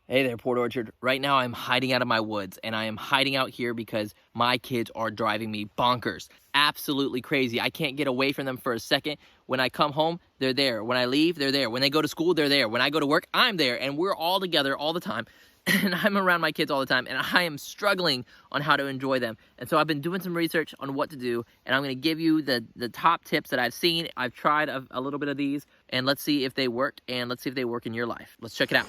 Hey there, Port Orchard. Right now I'm hiding out of my woods, and I am hiding out here because my kids are driving me bonkers. Absolutely crazy. I can't get away from them for a second. When I come home, they're there. When I leave, they're there. When they go to school, they're there. When I go to work, I'm there, and we're all together all the time. And I'm around my kids all the time, and I am struggling on how to enjoy them. And so I've been doing some research on what to do, and I'm gonna give you the top tips that I've seen. I've tried a little bit of these, and let's see if they worked, and let's see if they work in your life. Let's check it out.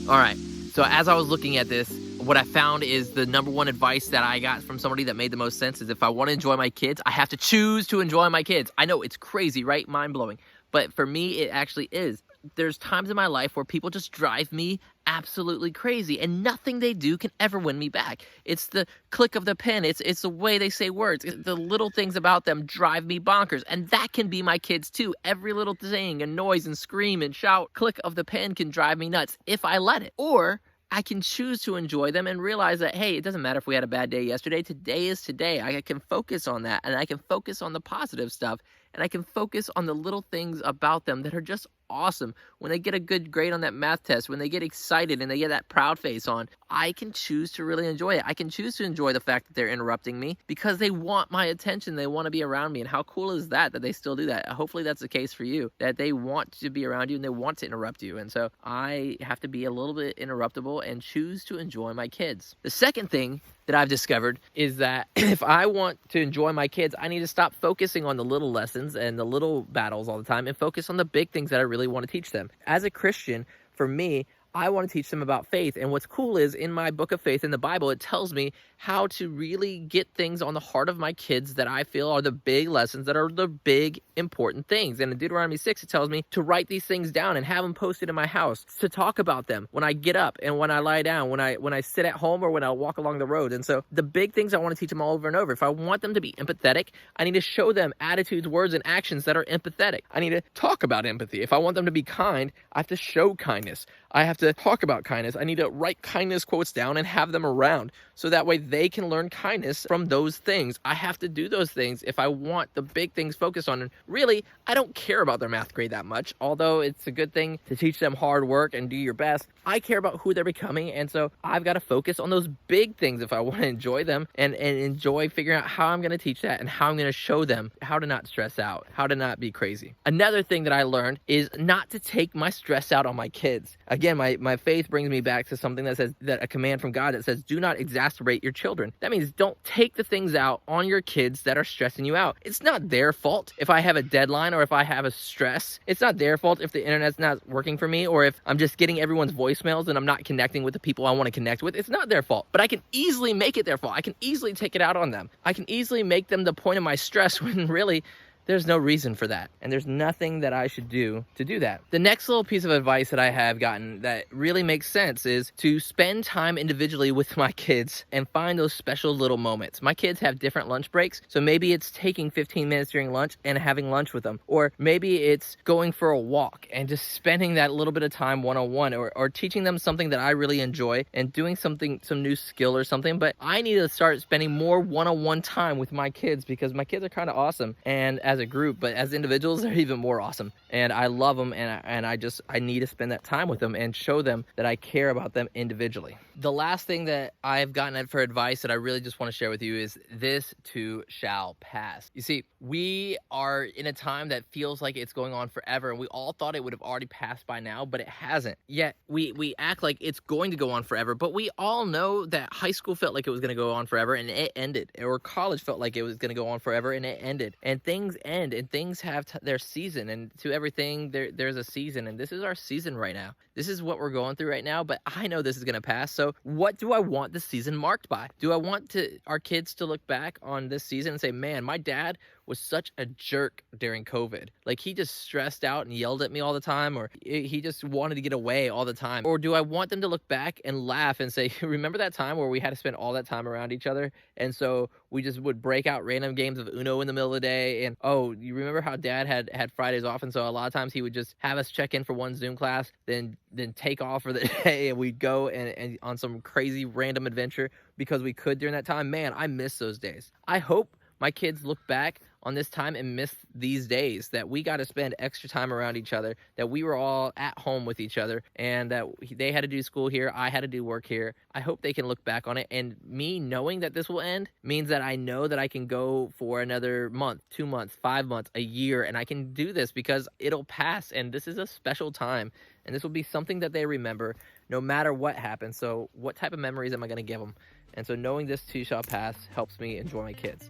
All right, so as I was looking at this, what I found is the number one advice that I got from somebody that made the most sense is if I want to enjoy my kids, I have to choose to enjoy my kids. I know it's crazy, right? Mind-blowing. But for me, it actually is. There's times in my life where people just drive me absolutely crazy, and nothing they do can ever win me back. It's the click of the pen. It's the way they say words. The little things about them drive me bonkers, and that can be my kids too. Every little thing and noise and scream and shout, click of the pen can drive me nuts if I let it. Or I can choose to enjoy them and realize that, hey, it doesn't matter if we had a bad day yesterday. Today is today. I can focus on that, and I can focus on the positive stuff, and I can focus on the little things about them that are just awesome. When they get a good grade on that math test, when they get excited and they get that proud face on, I can choose to really enjoy it. I can choose to enjoy the fact that they're interrupting me because they want my attention. They want to be around me. And how cool is that they still do that? Hopefully that's the case for you, that they want to be around you and they want to interrupt you. And so I have to be a little bit interruptible and choose to enjoy my kids. The second thing that I've discovered is that if I want to enjoy my kids, I need to stop focusing on the little lessons and the little battles all the time and focus on the big things that I really want to teach them. As a Christian, for me, I want to teach them about faith. And what's cool is in my book of faith in the Bible, it tells me how to really get things on the heart of my kids that I feel are the big lessons, that are the big important things. And in Deuteronomy 6, it tells me to write these things down and have them posted in my house, to talk about them when I get up and when I lie down, when I sit at home or when I walk along the road. And so the big things I want to teach them all over and over. If I want them to be empathetic, I need to show them attitudes, words, and actions that are empathetic. I need to talk about empathy. If I want them to be kind, I have to show kindness. I have to talk about kindness. I need to write kindness quotes down and have them around so that way they can learn kindness from those things. I have to do those things if I want the big things focused on. And really, I don't care about their math grade that much, although it's a good thing to teach them hard work and do your best. I care about who they're becoming, and so I've got to focus on those big things if I want to enjoy them and enjoy figuring out how I'm going to teach that and how I'm going to show them how to not stress out, how to not be crazy. Another thing that I learned is not to take my stress out on my kids. Again, my faith brings me back to something that says, that a command from God that says, do not exasperate your children. That means don't take the things out on your kids that are stressing you out. It's not their fault if I have a deadline or if I have a stress. It's not their fault if the internet's not working for me or if I'm just getting everyone's voicemails and I'm not connecting with the people I want to connect with. It's not their fault, but I can easily make it their fault. I can easily take it out on them. I can easily make them the point of my stress when really there's no reason for that, and there's nothing that I should do to do that. The next little piece of advice that I have gotten that really makes sense is to spend time individually with my kids and find those special little moments. My kids have different lunch breaks, so maybe it's taking 15 minutes during lunch and having lunch with them, or maybe it's going for a walk and just spending that little bit of time one-on-one, or teaching them something that I really enjoy and doing some new skill or something. But I need to start spending more one-on-one time with my kids because my kids are kind of awesome, and as a group, but as individuals, they're even more awesome. And I love them, and I need to spend that time with them and show them that I care about them individually. The last thing that I've gotten for advice that I really just want to share with you is this too shall pass. You see, we are in a time that feels like it's going on forever, and we all thought it would have already passed by now, but it hasn't. Yet we act like it's going to go on forever, but we all know that high school felt like it was going to go on forever and it ended, or college felt like it was going to go on forever and it ended. And things end, and things have their season, and to everything there's a season, and this is our season right now. This is what we're going through right now, but I know this is going to pass. So what do I want the season marked by? Do I want our kids to look back on this season and say, man, my dad was such a jerk during COVID. Like, he just stressed out and yelled at me all the time, or he just wanted to get away all the time? Or do I want them to look back and laugh and say, remember that time where we had to spend all that time around each other? And so we just would break out random games of Uno in the middle of the day. And, oh, you remember how dad had Fridays off? And so a lot of times he would just have us check in for one Zoom class, then take off for the day, and we'd go and on some crazy random adventure because we could during that time. Man, I miss those days. I hope my kids look back on this time and miss these days that we got to spend extra time around each other, that we were all at home with each other, and that they had to do school here, I had to do work here. I hope they can look back on it, and me knowing that this will end means that I know that I can go for another month, 2 months, 5 months, a year, and I can do this because it'll pass, and this is a special time, and this will be something that they remember no matter what happens. So what type of memories am I going to give them? And so knowing this too shall pass helps me enjoy my kids.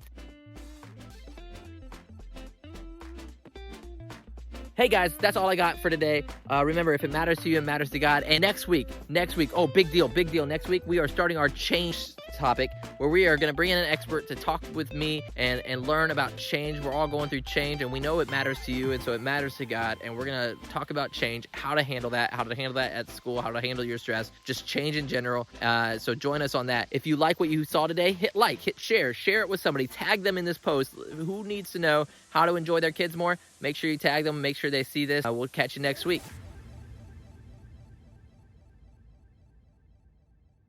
Hey guys, that's all I got for today. Remember, if it matters to you, it matters to God. And next week, oh, big deal. Next week, we are starting our change topic where we are going to bring in an expert to talk with me and learn about change. We're all going through change, and we know it matters to you, and so it matters to God. And we're going to talk about change, how to handle that at school, how to handle your stress, just change in general. So join us on that. If you like what you saw today, hit like, hit share it with somebody, tag them in this post. Who needs to know how to enjoy their kids more? Make sure you tag them, make sure they see this. We'll catch you next week.